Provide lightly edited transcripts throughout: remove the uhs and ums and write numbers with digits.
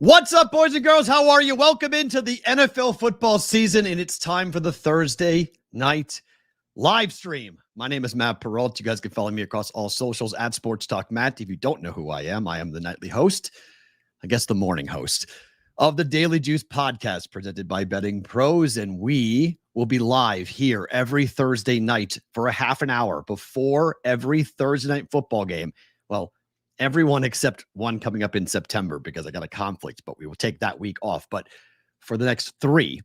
What's up, boys and girls? How are you? Welcome into the NFL football season, and it's time for the Thursday night live stream. My name is Matt Perrault. You guys can follow me across all socials at Sports Talk Matt. If you don't know who I am the nightly host, I guess the morning host of the Daily Juice podcast presented by BettingPros, and we will be live here every Thursday night for a half an hour before every Thursday night football game. Well, everyone except one coming up in September because I got a conflict, but we will take that week off. But for the next three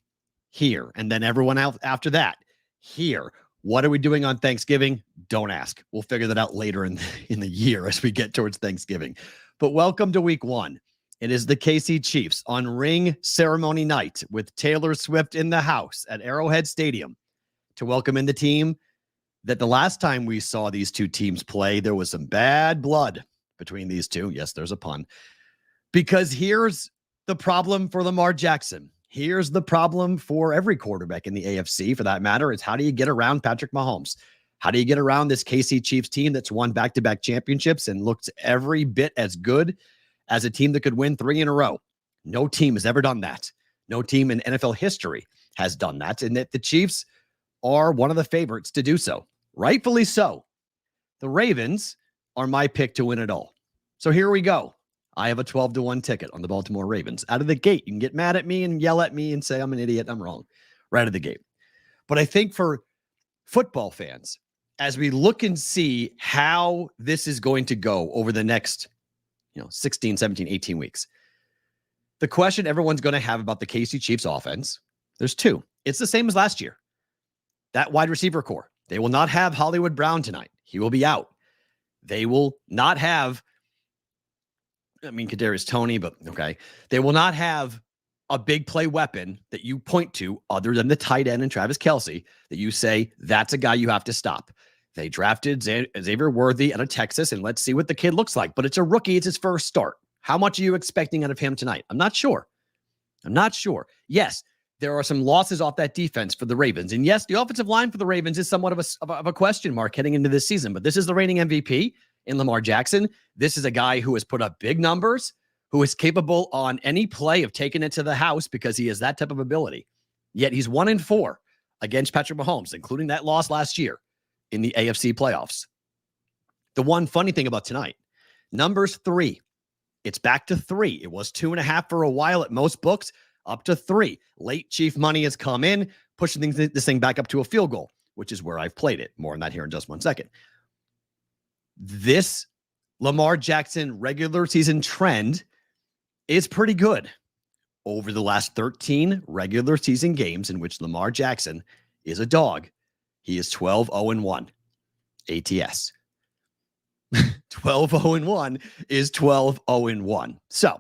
here, and then everyone else after that here. What are we doing on Thanksgiving? Don't ask. We'll figure that out later in the year as we get towards Thanksgiving. But welcome to week one. It is the KC Chiefs on ring ceremony night with Taylor Swift in the house at Arrowhead Stadium to welcome in the team that the last time we saw these two teams play, there was some bad blood between these two. Yes, there's a pun. Because here's the problem for Lamar Jackson. Here's the problem for every quarterback in the AFC, for that matter, is how do you get around Patrick Mahomes? How do you get around this KC Chiefs team that's won back-to-back championships and looks every bit as good as a team that could win 3 in a row? No team has ever done that. No team in NFL history has done that, and that the Chiefs are one of the favorites to do so. Rightfully so. The Ravens are my pick to win it all. So here we go. I have a 12-1 ticket on the Baltimore Ravens. Out of the gate, you can get mad at me and yell at me and say I'm an idiot. I'm wrong. Right out of the gate. But I think for football fans, as we look and see how this is going to go over the next 16, 17, 18 weeks, the question everyone's going to have about the KC Chiefs offense, there's two. It's the same as last year. That wide receiver core. They will not have Hollywood Brown tonight. He will be out. They will not have, Kadarius Toney, but okay. They will not have a big play weapon that you point to other than the tight end and Travis Kelce that you say, that's a guy you have to stop. They drafted Xavier Worthy out of Texas, and let's see what the kid looks like. But it's a rookie. It's his first start. How much are you expecting out of him tonight? I'm not sure. Yes, there are some losses off that defense for the Ravens. And yes, the offensive line for the Ravens is somewhat of a question mark heading into this season. But this is the reigning MVP in Lamar Jackson. This is a guy who has put up big numbers, who is capable on any play of taking it to the house because he has that type of ability. Yet he's 1-4 against Patrick Mahomes, including that loss last year in the AFC playoffs. The one funny thing about tonight, numbers 3. It's back to 3. It was 2.5 for a while at most books, up to 3. Late Chief money has come in, pushing this thing back up to a field goal, which is where I've played it. More on that here in just 1 second. This Lamar Jackson regular season trend is pretty good. Over the last 13 regular season games in which Lamar Jackson is a dog, he is 12-0-1 ATS. 12-0-1 is 12-0-1. So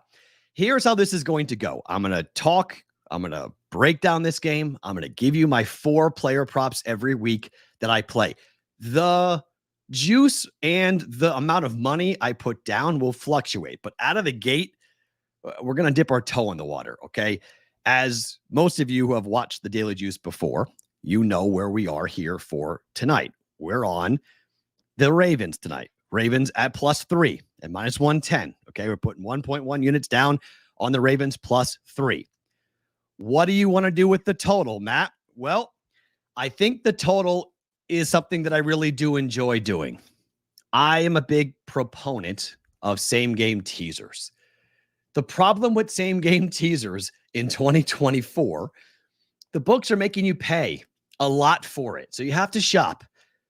here's how this is going to go. I'm going to talk. I'm going to break down this game. I'm going to give you my 4 player props every week that I play. The juice and the amount of money I put down will fluctuate, but out of the gate, we're going to dip our toe in the water, okay? As most of you who have watched the Daily Juice before, you know where we are here for tonight. We're on the Ravens tonight. Ravens at +3 and -110. Okay, we're putting 1.1 units down on the Ravens +3. What do you want to do with the total, Matt? Well, I think the total is something that I really do enjoy doing. I am a big proponent of same-game teasers. The problem with same-game teasers in 2024, the books are making you pay a lot for it. So you have to shop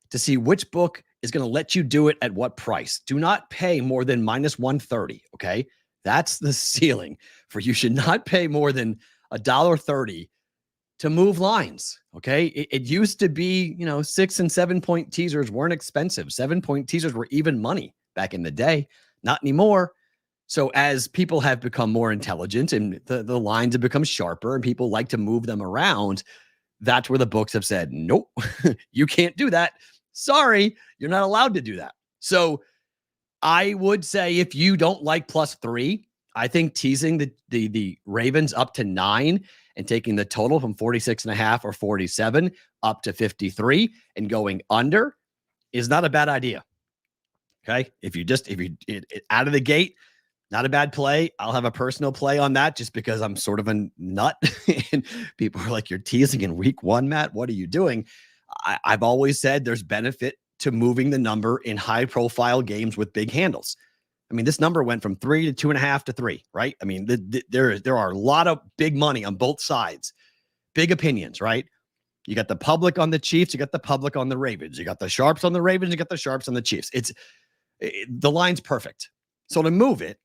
to see which book is going to let you do it at what price. Do not pay more than -130, okay? That's the ceiling for you should not pay more than $1.30 to move lines, okay? It used to be, 6 and 7 point teasers weren't expensive. 7 point teasers were even money back in the day. Not anymore. So as people have become more intelligent and the lines have become sharper and people like to move them around, that's where the books have said, nope, you can't do that. Sorry, you're not allowed to do that. So I would say if you don't like +3, I think teasing the Ravens up to 9 and taking the total from 46.5 or 47 up to 53 and going under is not a bad idea. Okay. If you out of the gate, Not a bad play. I'll have a personal play on that just because I'm sort of a nut. And people are like, you're teasing in week 1, Matt. What are you doing? I've always said there's benefit to moving the number in high profile games with big handles. I mean, this number went from 3 to 2.5 to 3, right? I mean, there are a lot of big money on both sides, big opinions, right? You got the public on the Chiefs, you got the public on the Ravens, you got the sharps on the Ravens, you got the sharps on the Chiefs. The line's perfect. So to move it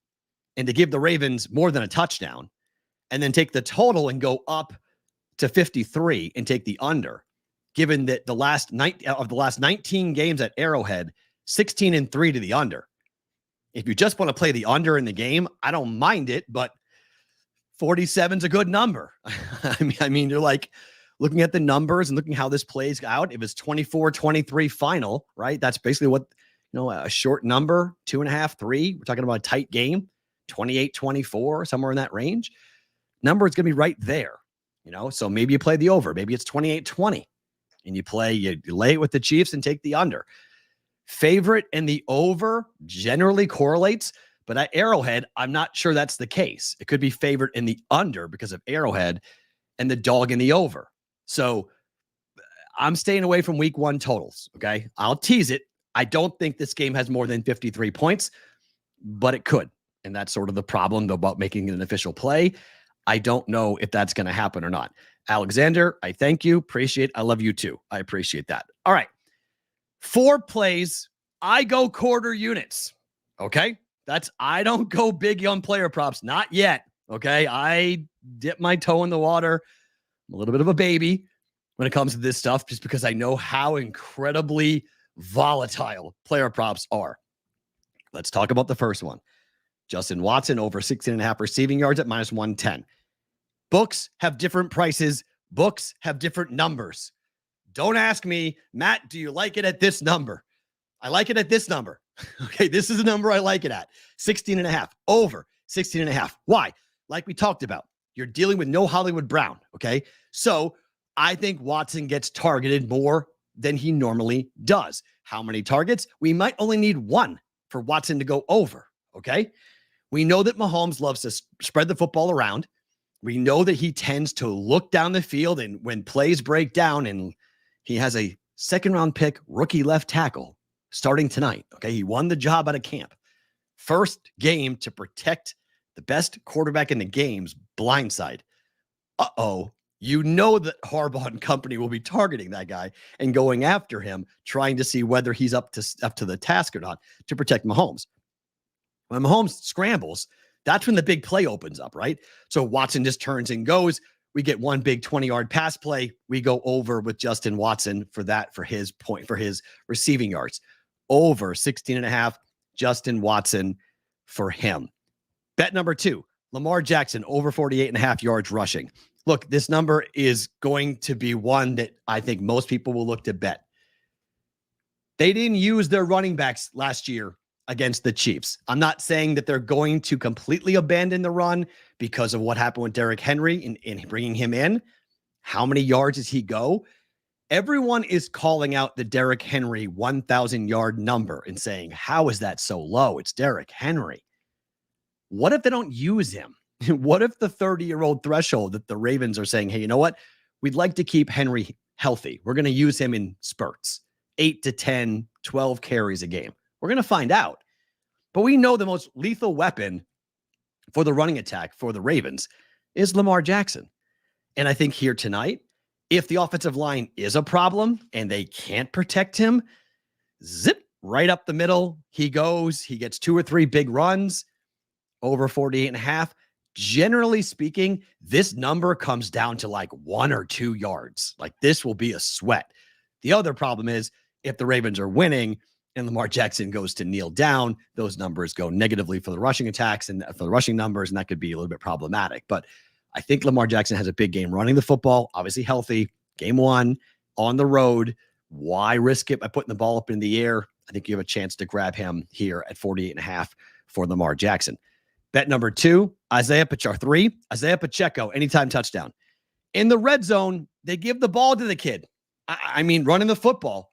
and to give the Ravens more than a touchdown, and then take the total and go up to 53 and take the under, given that the last 19 games at Arrowhead, 16-3 to the under. If you just want to play the under in the game, I don't mind it, but 47 is a good number. I mean, you're like looking at the numbers and looking how this plays out. It was 24-23 final, right? That's basically what, a short number, 2.5, 3. We're talking about a tight game, 28-24, somewhere in that range. Number is going to be right there, so maybe you play the over. Maybe it's 28-20 and you lay it with the Chiefs and take the under. Favorite and the over generally correlates, but at Arrowhead, I'm not sure that's the case. It could be favorite in the under because of Arrowhead and the dog in the over. So I'm staying away from week 1 totals. Okay. I'll tease it. I don't think this game has more than 53 points, but it could. And that's sort of the problem about making an official play. I don't know if that's going to happen or not. Alexander, I thank you. Appreciate. I love you too. I appreciate that. All right. 4 plays. I go quarter units. Okay. I don't go big on player props. Not yet. Okay. I dip my toe in the water. I'm a little bit of a baby when it comes to this stuff, just because I know how incredibly volatile player props are. Let's talk about the first one. Justin Watson over 16.5 receiving yards at -110. Books have different prices. Books have different numbers. Don't ask me, Matt, do you like it at this number? I like it at this number. Okay, this is the number I like it at. 16.5, over 16.5. Why? Like we talked about, you're dealing with no Hollywood Brown, okay? So I think Watson gets targeted more than he normally does. How many targets? We might only need 1 for Watson to go over, okay? We know that Mahomes loves to spread the football around. We know that he tends to look down the field, and when plays break down, and he has a second-round pick rookie left tackle starting tonight, okay? He won the job out of camp. First game to protect the best quarterback in the game's blindside. You know that Harbaugh and company will be targeting that guy and going after him, trying to see whether he's up to the task or not to protect Mahomes. When Mahomes scrambles, that's when the big play opens up, right? So Watson just turns and goes. We get one big 20-yard pass play. We go over with Justin Watson for his receiving yards. Over 16.5, Justin Watson for him. Bet number 2, Lamar Jackson over 48.5 yards rushing. Look, this number is going to be one that I think most people will look to bet. They didn't use their running backs last year against the Chiefs. I'm not saying that they're going to completely abandon the run because of what happened with Derrick Henry in bringing him in. How many yards does he go? Everyone is calling out the Derrick Henry 1,000-yard number and saying, how is that so low? It's Derrick Henry. What if they don't use him? What if the 30-year-old threshold that the Ravens are saying, hey, you know what? We'd like to keep Henry healthy. We're going to use him in spurts, 8 to 10, 12 carries a game. We're going to find out. But we know the most lethal weapon for the running attack for the Ravens is Lamar Jackson. And I think here tonight, if the offensive line is a problem and they can't protect him, zip right up the middle. He goes, he gets 2 or 3 big runs, over 48.5. Generally speaking, this number comes down to like 1 or 2 yards. Like this will be a sweat. The other problem is if the Ravens are winning and Lamar Jackson goes to kneel down, those numbers go negatively for the rushing attacks and for the rushing numbers, and that could be a little bit problematic. But I think Lamar Jackson has a big game running the football, obviously healthy. Game 1 on the road. Why risk it by putting the ball up in the air? I think you have a chance to grab him here at 48.5 for Lamar Jackson. Bet number 2, Isaiah Pacheco. 3, Isaiah Pacheco, anytime touchdown. In the red zone, they give the ball to the kid. I mean, running the football,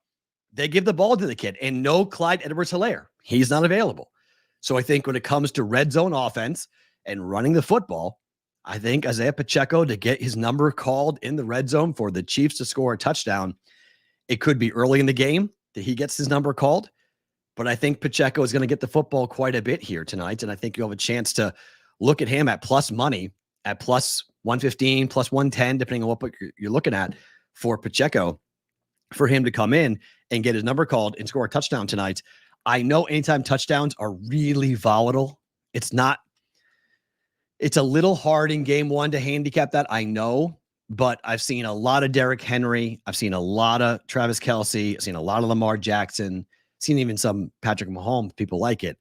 they give the ball to the kid. And no Clyde Edwards-Helaire. He's not available. So I think when it comes to red zone offense and running the football, I think Isaiah Pacheco to get his number called in the red zone for the Chiefs to score a touchdown, it could be early in the game that he gets his number called. But I think Pacheco is going to get the football quite a bit here tonight. And I think you'll have a chance to look at him at plus money, at plus 115, plus 110, depending on what book you're looking at for Pacheco, for him to come in and get his number called and score a touchdown tonight. I know anytime touchdowns are really volatile. It's a little hard in game one to handicap that, I know, but I've seen a lot of Derrick Henry. I've seen a lot of Travis Kelce. I've seen a lot of Lamar Jackson. Seen even some Patrick Mahomes. People like it.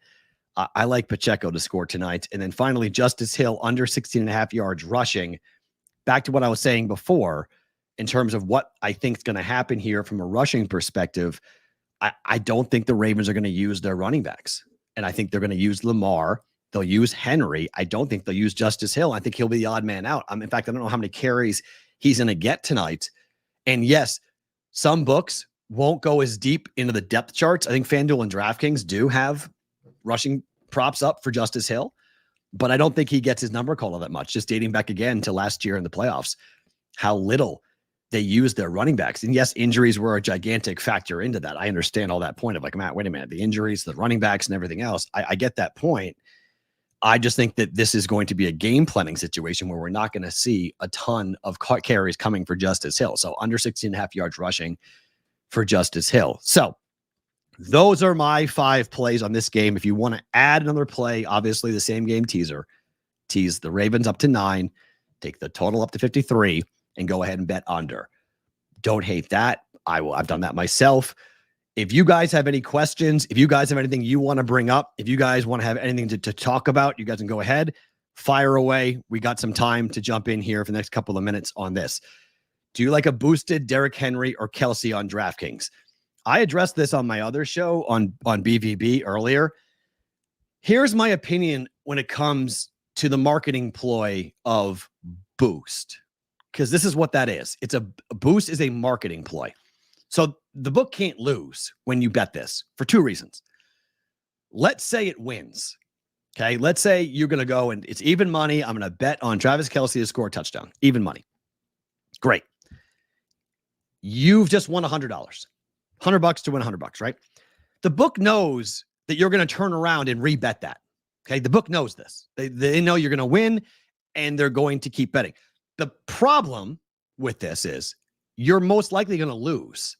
I like Pacheco to score tonight. And then finally, Justice Hill under 16.5 yards rushing. Back to what I was saying before, in terms of what I think is going to happen here from a rushing perspective, I don't think the Ravens are going to use their running backs. And I think they're going to use Lamar. They'll use Henry. I don't think they'll use Justice Hill. I think he'll be the odd man out. In fact, I don't know how many carries he's going to get tonight. And yes, some books won't go as deep into the depth charts. I think FanDuel and DraftKings do have rushing props up for Justice Hill, but I don't think he gets his number called all that much. Just dating back again to last year in the playoffs, how little they used their running backs. And yes, injuries were a gigantic factor into that. I understand all that point of like, Matt, wait a minute, the injuries, the running backs and everything else. I get that point. I just think that this is going to be a game planning situation where we're not going to see a ton of carries coming for Justice Hill. So under 16.5 yards rushing for Justice Hill. So those are my 5 plays on this game. If you want to add another play, obviously the same game teaser, tease the Ravens up to 9, take the total up to 53 and go ahead and bet under. Don't hate that. I've done that myself. If you guys have any questions, if you guys have anything you want to bring up, if you guys want to have anything to talk about, you guys can go ahead, fire away. We got some time to jump in here for the next couple of minutes on this. Do you like a boosted Derrick Henry or Kelce on DraftKings? I addressed this on my other show on BVB earlier. Here's my opinion when it comes to the marketing ploy of boost, because this is what that is. It's a boost is a marketing ploy. So the book can't lose when you bet this for 2 reasons. Let's say it wins. Okay. Let's say you're going to go and it's even money. I'm going to bet on Travis Kelce to score a touchdown. Even money. Great. You've just won $100. $100 to win $100, right? The book knows that you're going to turn around and rebet that. Okay. The book knows this. They know you're going to win and they're going to keep betting. The problem with this is you're most likely going to lose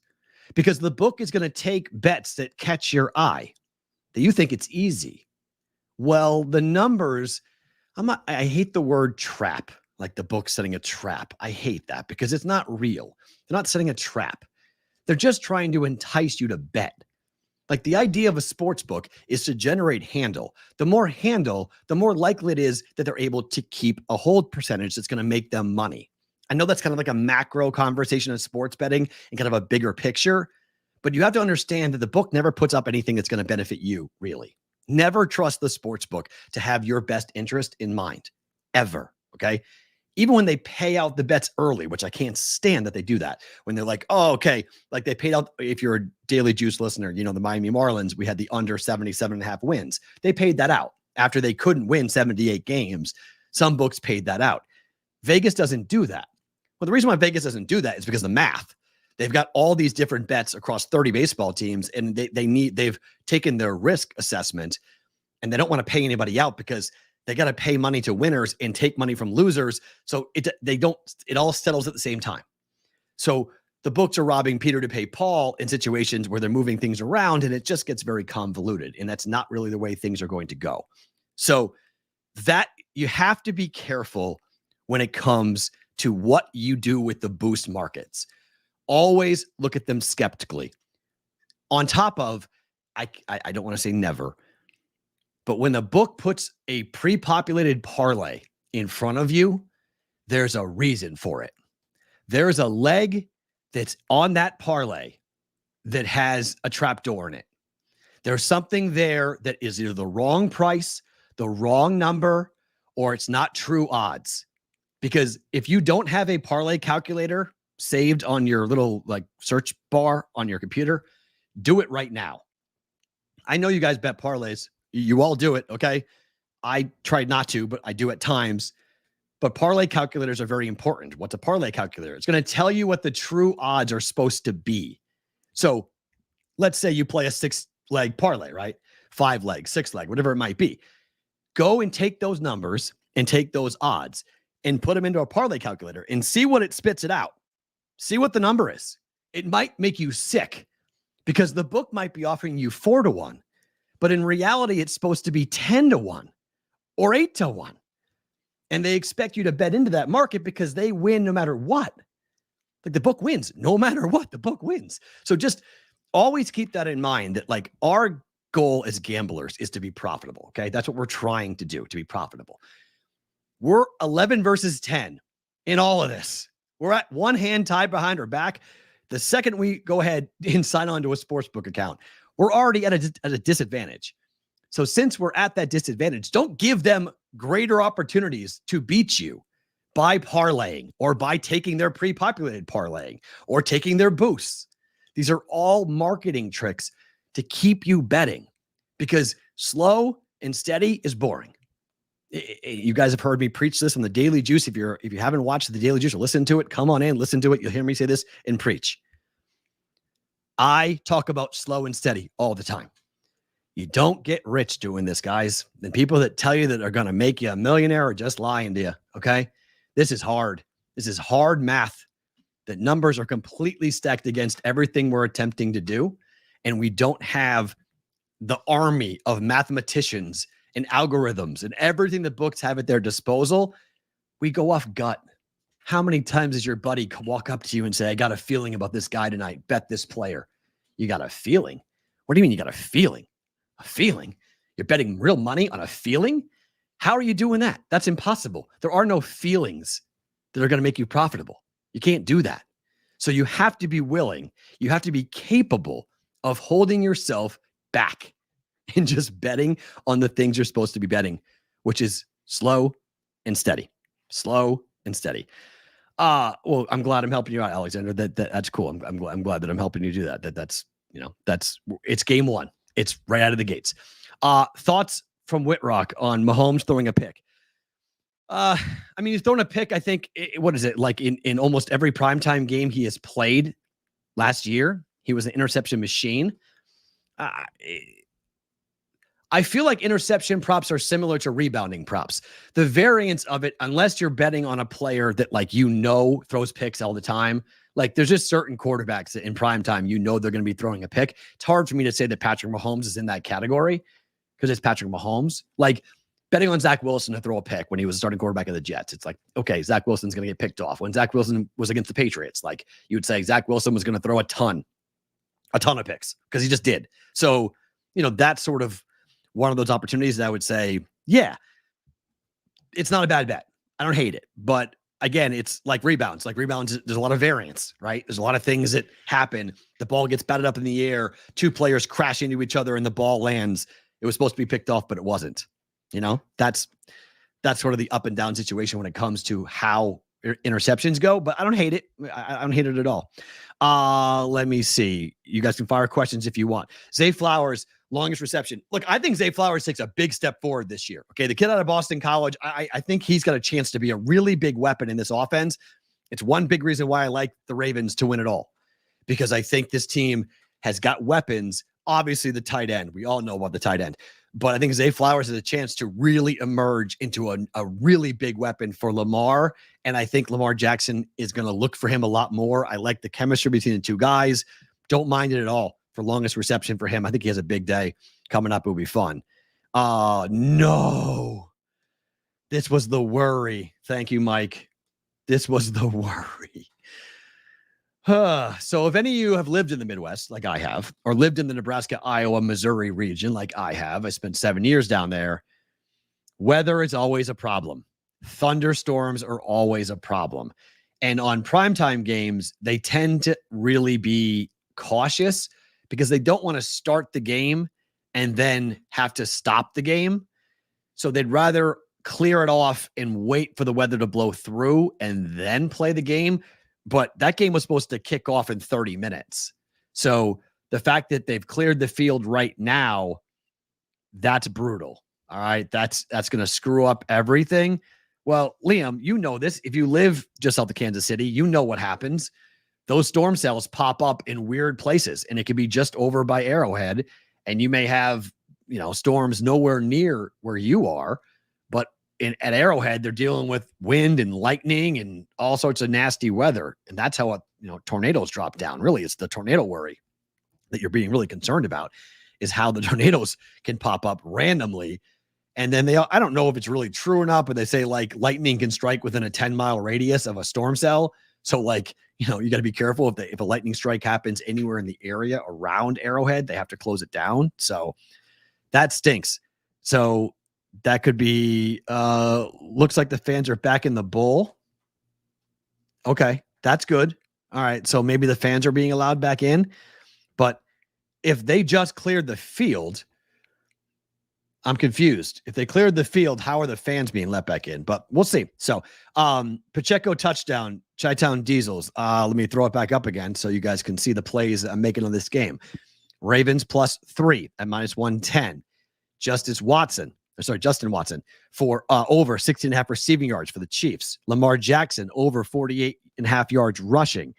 because the book is going to take bets that catch your eye, that you think it's easy. Well, the numbers, I hate the word trap, like the book setting a trap. I hate that because it's not real. They're not setting a trap. They're just trying to entice you to bet. Like the idea of a sports book is to generate handle. The more handle, the more likely it is that they're able to keep a hold percentage that's going to make them money. I know that's kind of like a macro conversation of sports betting and kind of a bigger picture, but you have to understand that the book never puts up anything that's going to benefit you, really. Never trust the sports book to have your best interest in mind, ever, okay? Even when they pay out the bets early, which I can't stand that they do that, when they're like, oh, okay, like they paid out, if you're a Daily Juice listener, you know, the Miami Marlins, we had the under 77.5 wins. They paid that out after they couldn't win 78 games. Some books paid that out. Vegas doesn't do that. Well, the reason why Vegas doesn't do that is because of the math. They've got all these different bets across 30 baseball teams, and they've taken their risk assessment, and they don't want to pay anybody out because they got to pay money to winners and take money from losers. So it all settles at the same time. So the books are robbing Peter to pay Paul in situations where they're moving things around, and it just gets very convoluted. And that's not really the way things are going to go. So that you have to be careful when it comes to what you do with the boost markets. Always look at them skeptically. On top of, I don't want to say never, but when the book puts a pre-populated parlay in front of you, there's a reason for it. There's a leg that's on that parlay that has a trapdoor in it. There's something there that is either the wrong price, the wrong number, or it's not true odds. Because if you don't have a parlay calculator saved on your little like search bar on your computer, do it right now. I know you guys bet parlays. You all do it, okay? I try not to, but I do at times. But parlay calculators are very important. What's a parlay calculator? It's going to tell you what the true odds are supposed to be. So let's say you play a 6-leg parlay, right? 5-leg, 6-leg, whatever it might be. Go and take those numbers and take those odds and put them into a parlay calculator and see what it spits it out. See what the number is. It might make you sick because the book might be offering you 4-1, but in reality, it's supposed to be 10-1 or 8-1. And they expect you to bet into that market because they win no matter what. Like the book wins no matter what, the book wins. So just always keep that in mind that like our goal as gamblers is to be profitable. Okay. That's what we're trying to do, to be profitable. We're 11 versus 10 in all of this. We're at one hand tied behind our back. The second we go ahead and sign on to a sportsbook account, we're already at a disadvantage. So since we're at that disadvantage, don't give them greater opportunities to beat you by parlaying or by taking their pre-populated parlaying or taking their boosts. These are all marketing tricks to keep you betting because slow and steady is boring. You guys have heard me preach this on the Daily Juice. If you haven't watched the Daily Juice or listened to it, come on in, listen to it. You'll hear me say this and preach. I talk about slow and steady all the time. You don't get rich doing this, guys. The people that tell you that are going to make you a millionaire are just lying to you, okay? This is hard. This is hard math. The numbers are completely stacked against everything we're attempting to do, and we don't have the army of mathematicians and algorithms and everything the books have at their disposal. We go off gut. How many times does your buddy walk up to you and say, I got a feeling about this guy tonight, bet this player? You got a feeling? What do you mean you got a feeling? A feeling? You're betting real money on a feeling? How are you doing that? That's impossible. There are no feelings that are going to make you profitable. You can't do that. So you have to be willing, you have to be capable of holding yourself back and just betting on the things you're supposed to be betting, which is slow and steady. Slow and steady. Well, I'm glad I'm helping you out, Alexander. That's cool. I'm glad that I'm helping you do that. That's it's game one. It's right out of the gates. Thoughts from Whitrock on Mahomes throwing a pick. I mean, he's thrown a pick, I think, what is it? Like in almost every primetime game he has played last year, he was an interception machine. I feel like interception props are similar to rebounding props. The variance of it, unless you're betting on a player that throws picks all the time, like there's just certain quarterbacks that in prime time, they're going to be throwing a pick. It's hard for me to say that Patrick Mahomes is in that category because it's Patrick Mahomes. Like betting on Zach Wilson to throw a pick when he was starting quarterback of the Jets. It's like, okay, Zach Wilson's going to get picked off. When Zach Wilson was against the Patriots, like you would say Zach Wilson was going to throw a ton of picks because he just did. So, that's sort of one of those opportunities that I would say, yeah, it's not a bad bet. I don't hate it. But again, it's like rebounds. Like rebounds, there's a lot of variance, right? There's a lot of things that happen. The ball gets batted up in the air. Two players crash into each other and the ball lands. It was supposed to be picked off, but it wasn't. That's sort of the up and down situation when it comes to how interceptions go. But I don't hate it. I don't hate it at all. Let me see. You guys can fire questions if you want. Zay Flowers, longest reception. Look, I think Zay Flowers takes a big step forward this year. Okay, the kid out of Boston College, I think he's got a chance to be a really big weapon in this offense. It's one big reason why I like the Ravens to win it all, because I think this team has got weapons. Obviously, the tight end. We all know about the tight end. But I think Zay Flowers has a chance to really emerge into a really big weapon for Lamar. And I think Lamar Jackson is going to look for him a lot more. I like the chemistry between the two guys. Don't mind it at all for longest reception for him. I think he has a big day coming up. It will be fun. No. This was the worry. Thank you, Mike. This was the worry. So if any of you have lived in the Midwest, like I have, or lived in the Nebraska, Iowa, Missouri region, like I have, I spent 7 years down there. Weather is always a problem. Thunderstorms are always a problem. And on primetime games, they tend to really be cautious because they don't want to start the game and then have to stop the game. So they'd rather clear it off and wait for the weather to blow through and then play the game. But that game was supposed to kick off in 30 minutes. So the fact that they've cleared the field right now That's brutal. All right. That's going to screw up everything. Well, Liam, you know this. If you live just south of Kansas City, you know what happens. Those storm cells pop up in weird places, and it could be just over by Arrowhead. And you may have, storms nowhere near where you are, but at Arrowhead, they're dealing with wind and lightning and all sorts of nasty weather. And that's how, tornadoes drop down. Really, it's the tornado worry that you're being really concerned about, is how the tornadoes can pop up randomly. And then I don't know if it's really true or not, but they say like lightning can strike within a 10-mile radius of a storm cell. So like, you got to be careful if a lightning strike happens anywhere in the area around Arrowhead, they have to close it down. So that stinks. So that could be, looks like the fans are back in the bowl. Okay. That's good. All right. So maybe the fans are being allowed back in, but if they just cleared the field, I'm confused. If they cleared the field, how are the fans being let back in? But we'll see. So, Pacheco touchdown, Chi-Town Diesels. Let me throw it back up again so you guys can see the plays I'm making on this game. Ravens +3 at -110. Justin Watson for over 16.5 receiving yards for the Chiefs. Lamar Jackson over 48.5 yards rushing.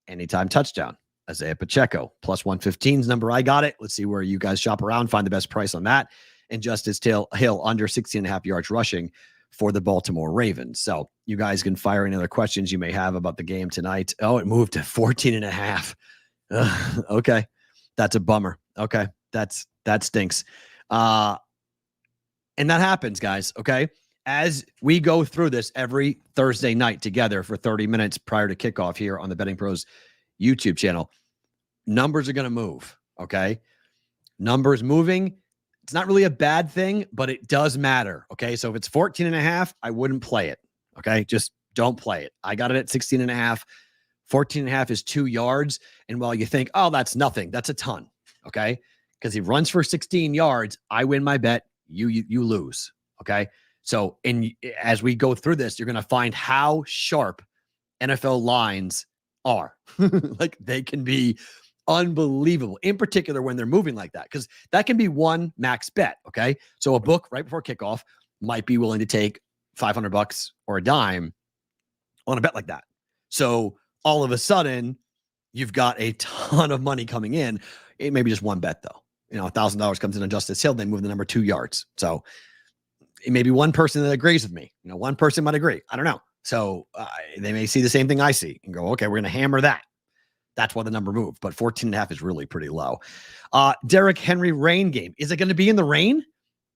Anytime touchdown. Isaiah Pacheco +115's number. I got it. Let's see where you guys shop around, find the best price on that. And Justice Hill under 16.5 yards rushing for the Baltimore Ravens. So you guys can fire any other questions you may have about the game tonight. Oh, it moved to 14.5. Okay. That's a bummer. Okay. That stinks. And that happens, guys. Okay. As we go through this every Thursday night together for 30 minutes prior to kickoff here on the BettingPros YouTube channel, numbers are going to move. Okay. Numbers moving. It's not really a bad thing, but it does matter. Okay. So if it's 14.5, I wouldn't play it. Okay. Just don't play it. I got it at 16.5. 14.5 is 2 yards. And while you think, oh, that's nothing, that's a ton. Okay. Because he runs for 16 yards. I win my bet. You lose. Okay. So as we go through this, you're going to find how sharp NFL lines are. Like they can be unbelievable, in particular when they're moving like that, because that can be one max bet. Okay. So a book right before kickoff might be willing to take $500 or a dime on a bet like that. So all of a sudden you've got a ton of money coming in. It may be just one bet though. $1,000 comes in on Justice Hill. They move the number 2 yards. So it may be one person that agrees with me. One person might agree. I don't know. So they may see the same thing I see and go, okay, we're going to hammer that. That's why the number moved. But 14.5 is really pretty low. Derrick Henry rain game. Is it going to be in the rain?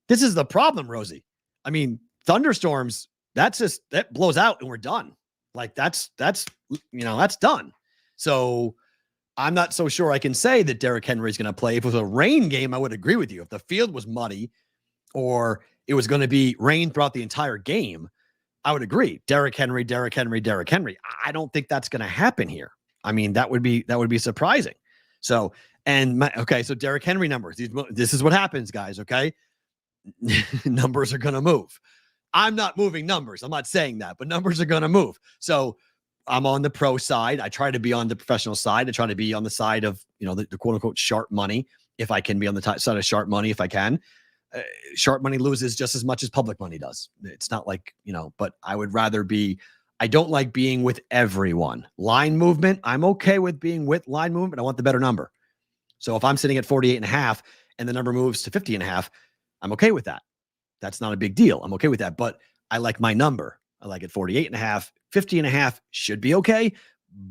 This is the problem, Rosie. I mean, thunderstorms, that blows out and we're done. Like that's done. So I'm not so sure I can say that Derrick Henry is going to play. If it was a rain game, I would agree with you. If the field was muddy or it was going to be rain throughout the entire game, I would agree. Derrick Henry. I don't think that's going to happen here. I mean, that would be surprising. So, so Derrick Henry numbers. This is what happens, guys. Okay. Numbers are going to move. I'm not moving numbers. I'm not saying that, but numbers are going to move. So I'm on the pro side. I try to be on the professional side. I try to be on the side of, the quote unquote sharp money. If I can be on the side of sharp money, if I can. Sharp money loses just as much as public money does. It's not like, but I would rather I don't like being with everyone. Line movement, I'm okay with being with line movement. I want the better number. So if I'm sitting at 48.5 and the number moves to 50.5, I'm okay with that. That's not a big deal. I'm okay with that, but I like my number. I like it 48.5, 50.5 should be okay.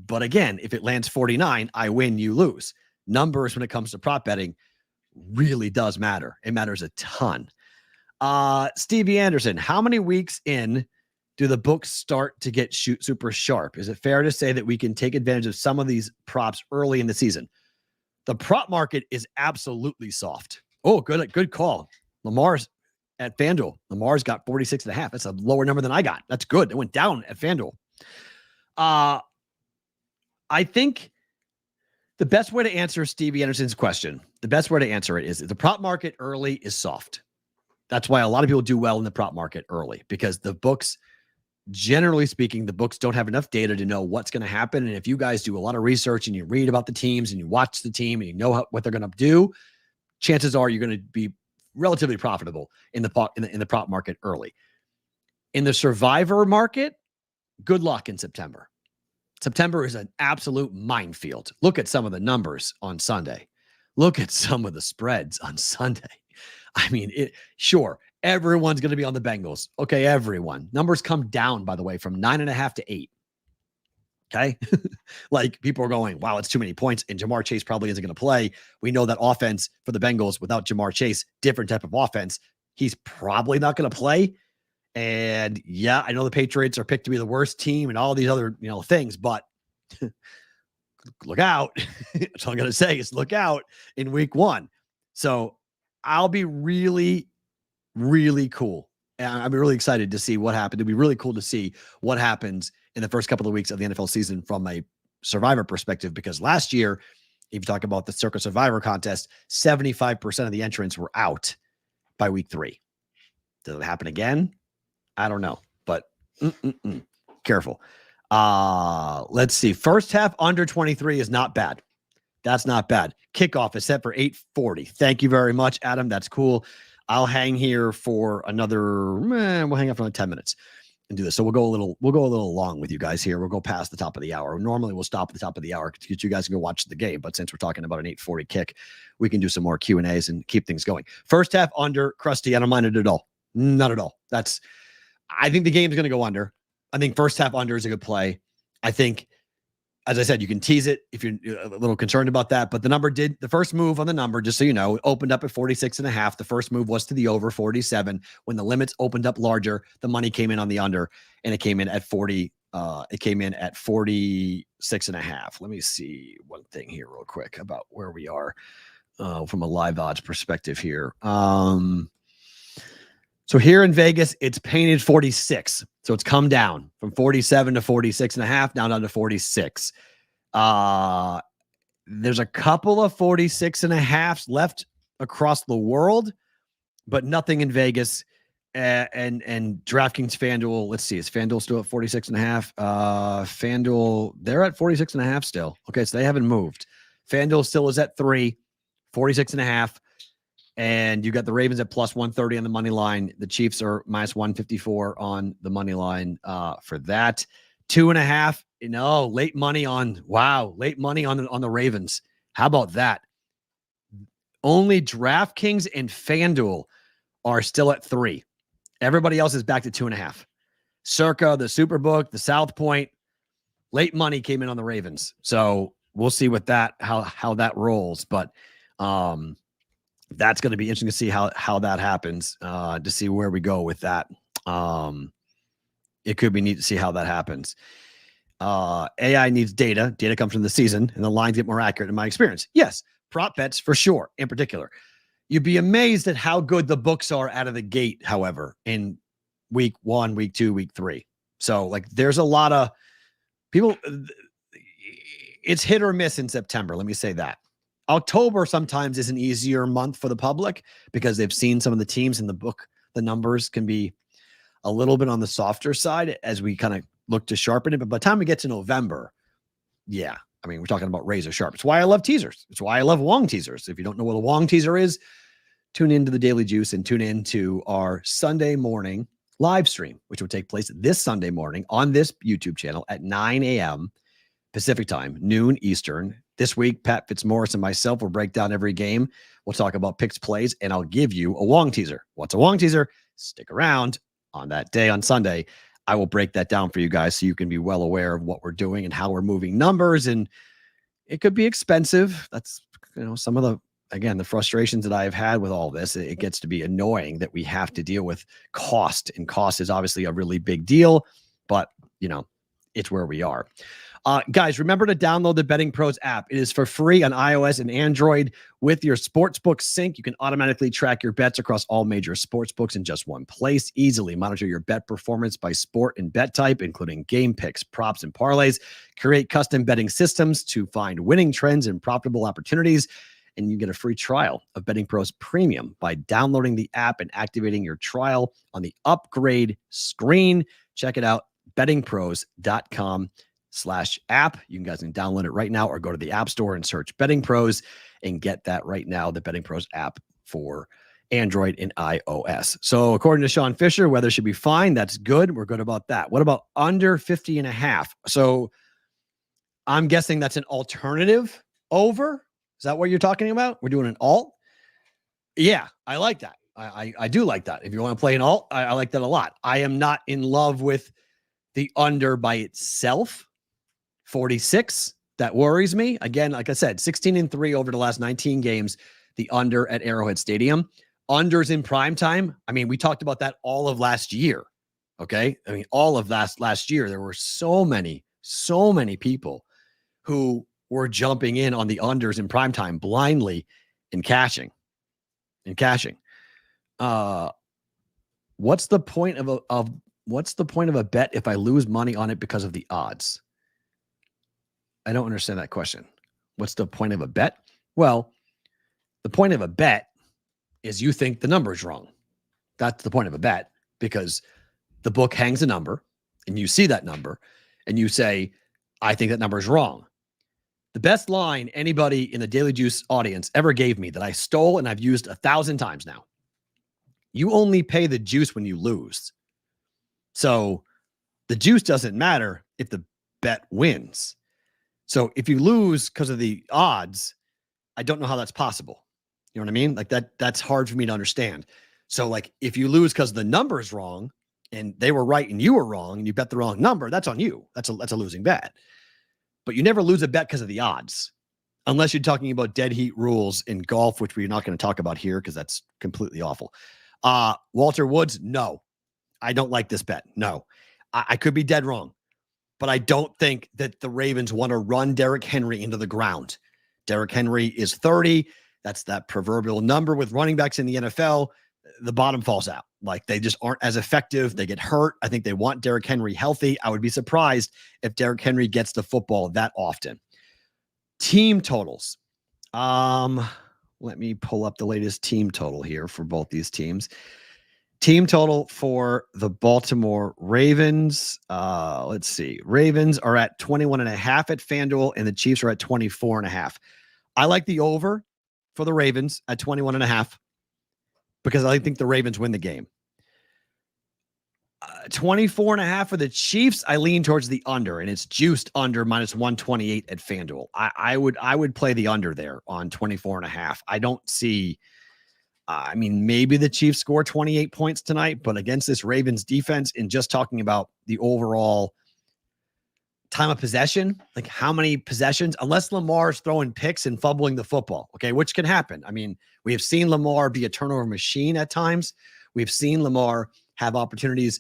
But again, if it lands 49, I win, you lose. Numbers when it comes to prop betting really does matter. It matters a ton. Stevie Anderson, how many weeks in do the books start to get super sharp? Is it fair to say that we can take advantage of some of these props early in the season? The prop market is absolutely soft. Oh, good call. Lamar's at FanDuel. Lamar's got 46.5. That's a lower number than I got. That's good. It went down at FanDuel. I think the best way to answer Stevie Anderson's question, the best way to answer it is the prop market early is soft. That's why a lot of people do well in the prop market early, because the books, generally speaking, the books don't have enough data to know what's going to happen. And if you guys do a lot of research and you read about the teams and you watch the team and you know what they're going to do, chances are you're going to be relatively profitable in the prop market early. In the survivor market, good luck in September. September is an absolute minefield. Look at some of the numbers on Sunday. Look at some of the spreads on Sunday. I mean, sure, everyone's going to be on the Bengals. Okay, everyone. Numbers come down, by the way, from 9.5 to 8. Okay. Like people are going, wow, it's too many points. And Jamar Chase probably isn't going to play. We know that offense for the Bengals without Jamar Chase, different type of offense. He's probably not going to play. And yeah, I know the Patriots are picked to be the worst team and all these other, things, but look out. That's all I'm going to say is look out in week 1. So I'll be really, really cool. And I'm really excited to see what happened. It'd be really cool to see what happens in the first couple of weeks of the NFL season from a survivor perspective, because last year, if you talk about the Circa Survivor contest, 75% of the entrants were out by week 3. Does it happen again? I don't know, but careful. Let's see. First half under 23 is not bad. That's not bad. Kickoff is set for 8:40. Thank you very much, Adam. That's cool. I'll hang here for another, we'll hang out for like 10 minutes and do this. So we'll go a little long with you guys here. We'll go past the top of the hour. Normally we'll stop at the top of the hour to get you guys to go watch the game. But since we're talking about an 8:40 kick, we can do some more Q&As and keep things going. First half under, Krusty. I don't mind it at all. Not at all. I think the game's going to go under. I think first half under is a good play. I think, as I said, you can tease it if you're a little concerned about that. But the first move on the number, just so you know, opened up at 46.5. The first move was to the over 47. When the limits opened up larger, the money came in on the under, and it came in at 40. It came in at 46.5. Let me see one thing here real quick about where we are from a live odds perspective here. So here in Vegas, it's painted 46. So it's come down from 47 to 46.5, down to 46. There's a couple of 46.5s left across the world, but nothing in Vegas. And DraftKings, FanDuel, let's see, is FanDuel still at 46.5? FanDuel, they're at 46.5 still. Okay, so they haven't moved. FanDuel still is at 3, 46.5. And you got the Ravens at plus 130 on the money line. The Chiefs are minus 154 on the money line for that. 2.5, late money on the Ravens. How about that? Only DraftKings and FanDuel are still at 3. Everybody else is back to 2.5. Circa, the Superbook, the South Point, late money came in on the Ravens. So we'll see what how that rolls. But that's going to be interesting to see how that happens, to see where we go with that. It could be neat to see how that happens. AI needs data. Data comes from the season, and the lines get more accurate in my experience. Yes, prop bets for sure, in particular. You'd be amazed at how good the books are out of the gate, however, in week 1, week 2, week 3. So, there's a lot of people. It's hit or miss in September. Let me say that. October sometimes is an easier month for the public because they've seen some of the teams in the book. The numbers can be a little bit on the softer side as we kind of look to sharpen it. But by the time we get to November, yeah, we're talking about razor sharp. It's why I love teasers. It's why I love Wong teasers. If you don't know what a Wong teaser is, tune into the Daily Juice and tune into our Sunday morning live stream, which will take place this Sunday morning on this YouTube channel at 9 a.m. Pacific time, noon Eastern. This week, Pat Fitzmaurice and myself will break down every game. We'll talk about picks, plays, and I'll give you a Wong teaser. What's a Wong teaser? Stick around on that day on Sunday. I will break that down for you guys so you can be well aware of what we're doing and how we're moving numbers. And it could be expensive. That's, some of the frustrations that I've had with all this. It gets to be annoying that we have to deal with cost, and cost is obviously a really big deal, but it's where we are. Guys, remember to download the BettingPros app. It is for free on iOS and Android. With your sportsbook sync, you can automatically track your bets across all major sportsbooks in just one place. Easily monitor your bet performance by sport and bet type, including game picks, props, and parlays. Create custom betting systems to find winning trends and profitable opportunities. And you get a free trial of BettingPros Premium by downloading the app and activating your trial on the upgrade screen. Check it out, bettingpros.com/app. You guys can download it right now or go to the App Store and search Betting Pros and get that right now, the Betting Pros app for Android and iOS. So according to Sean Fisher, weather should be fine. That's good. We're good about that. What about under 50.5? So I'm guessing that's an alternative over. Is that what you're talking about? We're doing an alt? Yeah, I like that. I do like that. If you want to play an alt, I like that a lot. I am not in love with the under by itself. 46, that worries me. Again, like I said, 16-3 over the last 19 games, the under at Arrowhead Stadium. Unders in prime time. I mean, we talked about that all of last year. Okay. I mean, all of last year, there were so many people who were jumping in on the unders in prime time blindly and cashing. What's the point of a bet if I lose money on it because of the odds? I don't understand that question. What's the point of a bet? Well, the point of a bet is you think the number is wrong. That's the point of a bet, because the book hangs a number and you see that number and you say, I think that number is wrong. The best line anybody in the Daily Juice audience ever gave me that I stole and I've used 1,000 times now. You only pay the juice when you lose. So the juice doesn't matter if the bet wins. So if you lose because of the odds, I don't know how that's possible. You know what I mean? Like that's hard for me to understand. So like if you lose because the number is wrong and they were right and you were wrong and you bet the wrong number, that's on you. That's a losing bet. But you never lose a bet because of the odds, unless you're talking about dead heat rules in golf, which we're not going to talk about here because that's completely awful. Walter Woods, no, I don't like this bet. No, I could be dead wrong, but I don't think that the Ravens want to run Derrick Henry into the ground. Derrick Henry is 30. That's that proverbial number with running backs in the NFL. The bottom falls out. Like they just aren't as effective. They get hurt. I think they want Derrick Henry healthy. I would be surprised if Derrick Henry gets the football that often. Team totals. Let me pull up the latest team total here for both these teams. Team total for the Baltimore Ravens. Let's see. Ravens are at 21.5 at FanDuel and the Chiefs are at 24.5. I like the over for the Ravens at 21.5 because I think the Ravens win the game. 24.5 for the Chiefs. I lean towards the under, and it's juiced under -128 at FanDuel. I would play the under there on 24.5. I don't see. I mean, maybe the Chiefs score 28 points tonight, but against this Ravens defense, and just talking about the overall time of possession, like how many possessions, unless Lamar's throwing picks and fumbling the football, okay, which can happen. I mean, we have seen Lamar be a turnover machine at times. We've seen Lamar have opportunities,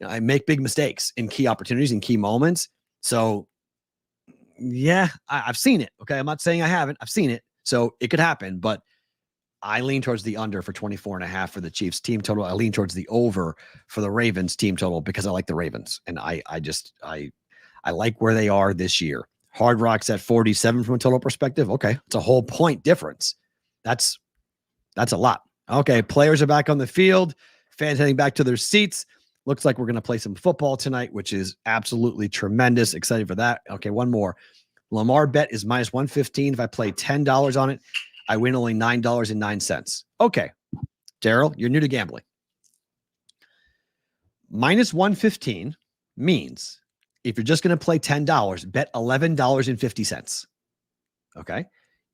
I make big mistakes in key opportunities and key moments. So, yeah, I've seen it. Okay, I'm not saying I haven't. I've seen it. So it could happen, but I lean towards the under for 24.5 for the Chiefs team total. I lean towards the over for the Ravens team total because I like the Ravens. And I like where they are this year. Hard Rock's at 47 from a total perspective. Okay. It's a whole point difference. That's a lot. Okay. Players are back on the field. Fans heading back to their seats. Looks like we're going to play some football tonight, which is absolutely tremendous. Excited for that. Okay. One more. Lamar bet is -115. If I play $10 on it, I win only $9.09. Okay. Daryl, you're new to gambling. -115 means if you're just going to play $10, bet $11.50. Okay.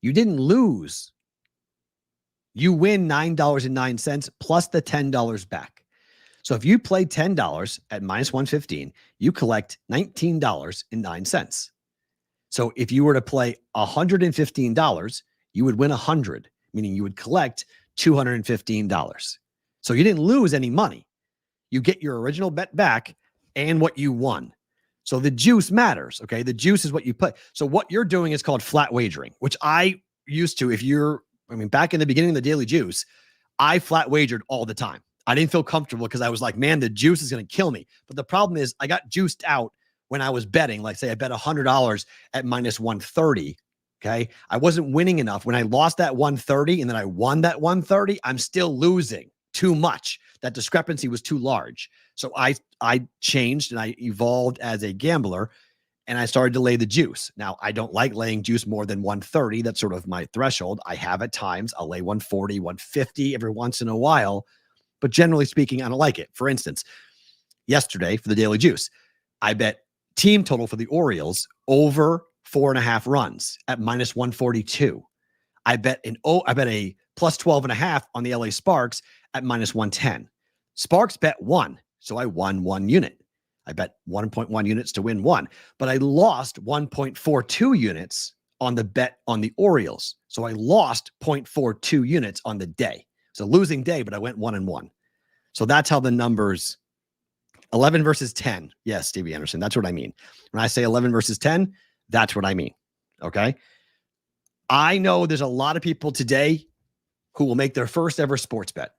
You didn't lose. You win $9.09 plus the $10 back. So if you play $10 at -115, you collect $19.09. So if you were to play $115, you would win 100, meaning you would collect $215. So you didn't lose any money. You get your original bet back and what you won. So the juice matters. Okay. The juice is what you put. So what you're doing is called flat wagering, which I used to, back in the beginning of the Daily Juice, I flat wagered all the time. I didn't feel comfortable because I was like, man, the juice is going to kill me. But the problem is I got juiced out when I was betting. Like say I bet $100 at -130. Okay. I wasn't winning enough. When I lost that 130 and then I won that 130, I'm still losing too much. That discrepancy was too large. So I changed and I evolved as a gambler. and I started to lay the juice. Now, I don't like laying juice more than 130. That's sort of my threshold. I have at times, I'll lay 140, 150 every once in a while, but generally speaking, I don't like it. For instance, yesterday for the daily juice, I bet team total for the Orioles over 4.5 runs at minus 142. I bet a plus 12.5 on the LA Sparks at minus 110. Sparks bet 1, so I won 1 unit. I bet 1.1 units to win 1, but I lost 1.42 units on the bet on the Orioles. So I lost 0.42 units on the day. It's a losing day, but I went 1-1. So that's how the numbers 11 versus 10. Yes, Stevie Anderson. That's what I mean. When I say 11 versus 10, that's what I mean. Okay. I know there's a lot of people today who will make their first ever sports bet.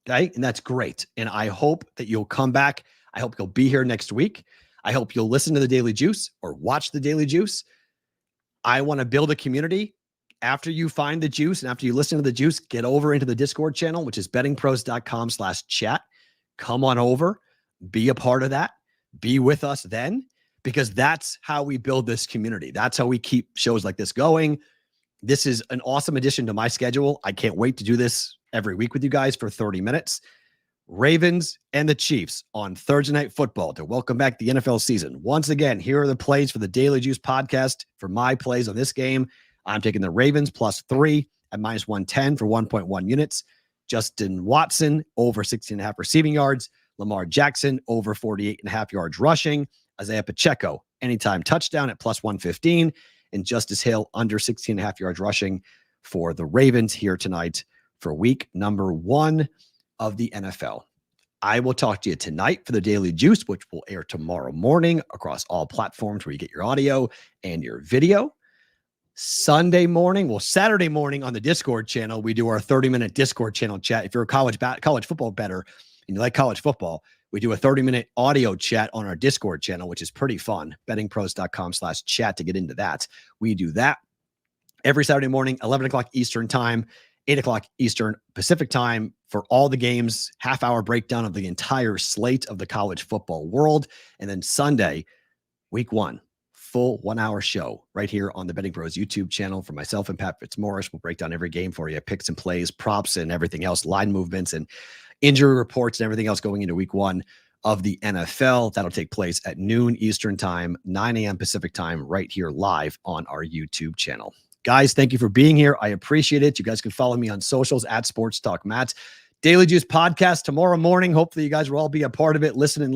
Okay. And that's great. And I hope that you'll come back. I hope you'll be here next week. I hope you'll listen to the Daily Juice or watch the Daily Juice. I want to build a community. After you find the juice and after you listen to the juice, get over into the Discord channel, which is bettingpros.com/chat. Come on over, be a part of that, be with us then, because that's how we build this community. That's how we keep shows like this going. This is an awesome addition to my schedule. I can't wait to do this every week with you guys for 30 minutes. Ravens and the Chiefs on Thursday Night Football to welcome back the NFL season. Once again, here are the plays for the Daily Juice podcast. For my plays on this game, I'm taking the Ravens +3 at minus 110 for 1.1 units. Justin Watson over 16.5 receiving yards. Lamar Jackson over 48.5 yards rushing. Isaiah Pacheco anytime touchdown at +115. And Justice Hill under 16.5 yards rushing for the Ravens here tonight for week number 1 of the NFL. I will talk to you tonight for the Daily Juice, which will air tomorrow morning across all platforms where you get your audio and your video. Saturday morning on the Discord channel, we do our 30-minute Discord channel chat. If you're a college football bettor and you like college football, we do a 30-minute audio chat on our Discord channel, which is pretty fun. bettingpros.com/chat to get into that. We do that every Saturday morning, 11 o'clock Eastern time, 8 o'clock Eastern Pacific time for all the games, half-hour breakdown of the entire slate of the college football world. And then Sunday, week 1, full 1-hour show right here on the Betting Pros YouTube channel for myself and Pat Fitzmaurice. We'll break down every game for you, picks and plays, props, and everything else, line movements and injury reports and everything else going into week 1 of the NFL. That'll take place at noon Eastern time, 9 a.m. Pacific time, right here live on our YouTube channel. Guys, thank you for being here. I appreciate it. You guys can follow me on socials at Sports Talk Matt. Daily Juice podcast tomorrow morning. Hopefully you guys will all be a part of it. Listen and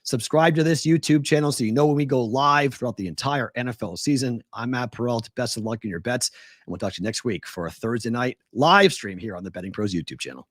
subscribe to this YouTube channel so you know when we go live throughout the entire NFL season. I'm Matt Peralt. Best of luck in your bets. And we'll talk to you next week for a Thursday night live stream here on the Betting Pros YouTube channel.